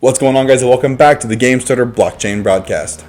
What's going on, guys, and welcome back to the GameStarter Blockchain Broadcast.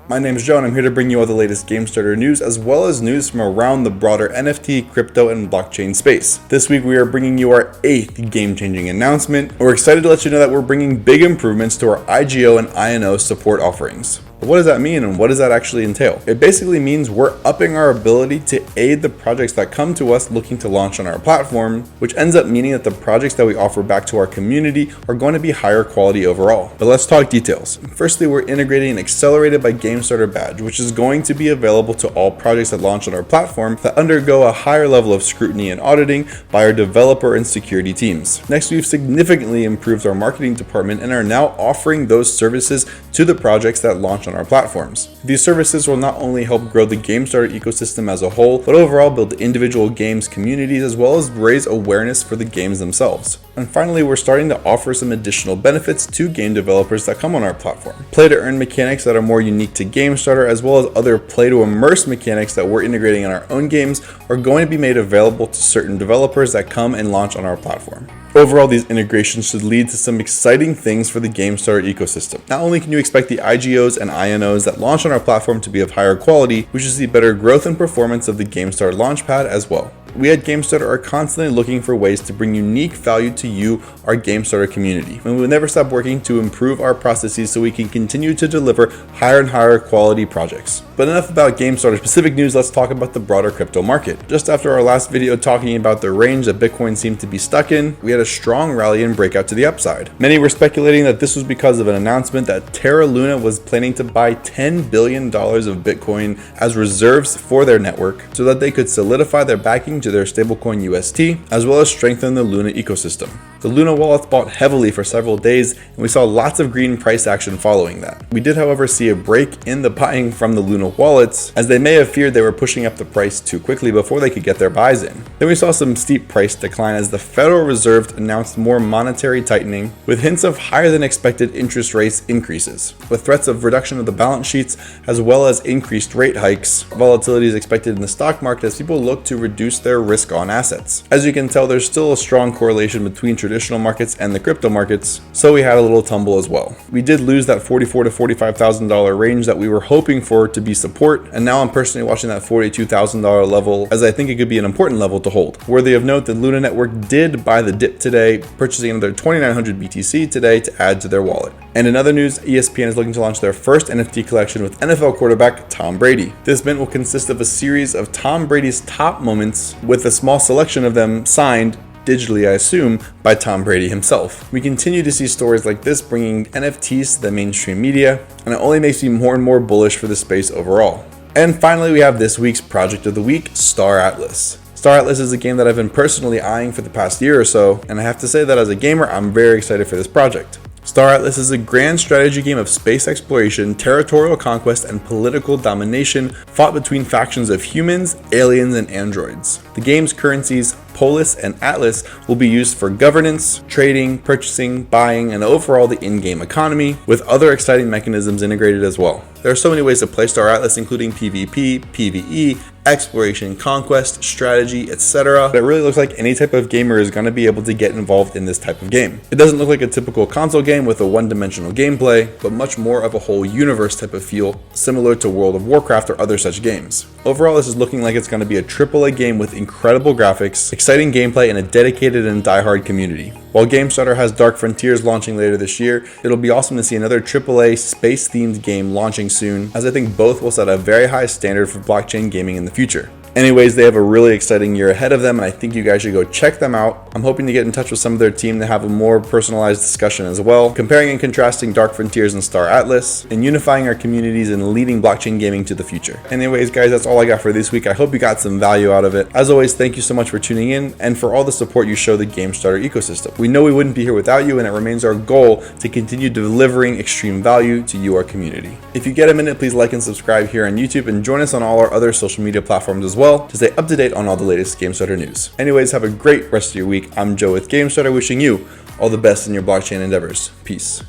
My name is Joe, and I'm here to bring you all the latest GameStarter news, as well as news from around the broader NFT, crypto, and blockchain space. This week, we are bringing you our 8th game-changing announcement, and we're excited to let you know that we're bringing big improvements to our IGO and INO support offerings. But what does that mean, and what does that actually entail? It basically means we're upping our ability to aid the projects that come to us looking to launch on our platform, which ends up meaning that the projects that we offer back to our community are going to be higher quality overall. But let's talk details. Firstly, we're integrating an accelerated by GameStarter badge, which is going to be available to all projects that launch on our platform that undergo a higher level of scrutiny and auditing by our developer and security teams. Next, we've significantly improved our marketing department and are now offering those services to the projects that launch on our platforms. These services will not only help grow the GameStarter ecosystem as a whole, but overall build individual games communities as well as raise awareness for the games themselves. And finally, we're starting to offer some additional benefits to game developers that come on our platform. Play to earn mechanics that are more unique to GameStarter, as well as other play to immerse mechanics that we're integrating in our own games, are going to be made available to certain developers that come and launch on our platform. Overall, these integrations should lead to some exciting things for the GameStarter ecosystem. Not only can you expect the IGOs and INOs that launch on our platform to be of higher quality, we should see better growth and performance of the GameStarter Launchpad as well. We at GameStarter are constantly looking for ways to bring unique value to you, our GameStarter community, and we will never stop working to improve our processes so we can continue to deliver higher and higher quality projects. But enough about GameStarter specific news, let's talk about the broader crypto market. Just after our last video talking about the range that Bitcoin seemed to be stuck in, we had a strong rally and breakout to the upside. Many were speculating that this was because of an announcement that Terra Luna was planning to buy $10 billion of Bitcoin as reserves for their network so that they could solidify their backing to their stablecoin UST, as well as strengthen the Luna ecosystem. The Luna wallets bought heavily for several days, and we saw lots of green price action following that. We did, however, see a break in the buying from the Luna wallets, as they may have feared they were pushing up the price too quickly before they could get their buys in. Then we saw some steep price decline as the Federal Reserve announced more monetary tightening, with hints of higher than expected interest rates increases. With threats of reduction of the balance sheets, as well as increased rate hikes, volatility is expected in the stock market as people look to reduce their risk on assets. As you can tell, there's still a strong correlation between traditional markets and the crypto markets, so we had a little tumble as well. We did lose that $44,000 to $45,000 range that we were hoping for to be support, and now I'm personally watching that $42,000 level as I think it could be an important level to hold. Worthy of note that Luna Network did buy the dip today, purchasing another 2,900 BTC today to add to their wallet. And in other news, ESPN is looking to launch their first NFT collection with NFL quarterback Tom Brady. This mint will consist of a series of Tom Brady's top moments, with a small selection of them signed digitally, I assume, by Tom Brady himself. We continue to see stories like this bringing NFTs to the mainstream media, and it only makes me more and more bullish for the space overall. And finally, we have this week's project of the week, Star Atlas. Star Atlas is a game that I've been personally eyeing for the past year or so, and I have to say that as a gamer, I'm very excited for this project. Star Atlas is a grand strategy game of space exploration, territorial conquest, and political domination fought between factions of humans, aliens, and androids. The game's currencies, Polis and Atlas, will be used for governance, trading, purchasing, buying, and overall the in-game economy, with other exciting mechanisms integrated as well. There are so many ways to play Star Atlas, including PvP, PvE, exploration, conquest, strategy, etc. It really looks like any type of gamer is going to be able to get involved in this type of game. It doesn't look like a typical console game with a one-dimensional gameplay, but much more of a whole universe type of feel, similar to World of Warcraft or other such games. Overall, this is looking like it's going to be a AAA game with incredible graphics, exciting gameplay, and a dedicated and diehard community. While GameStarter has Dark Frontiers launching later this year, it'll be awesome to see another AAA space-themed game launching soon, as I think both will set a very high standard for blockchain gaming in the future. Anyways, they have a really exciting year ahead of them, and I think you guys should go check them out. I'm hoping to get in touch with some of their team to have a more personalized discussion as well, comparing and contrasting Dark Frontiers and Star Atlas, and unifying our communities and leading blockchain gaming to the future. Anyways, guys, that's all I got for this week. I hope you got some value out of it. As always, thank you so much for tuning in and for all the support you show the GameStarter ecosystem. We know we wouldn't be here without you, and it remains our goal to continue delivering extreme value to you, our community. If you get a minute, please like and subscribe here on YouTube and join us on all our other social media platforms as well to stay up to date on all the latest GameStarter news. Anyways, have a great rest of your week. I'm Joe with GameStarter, wishing you all the best in your blockchain endeavors. Peace.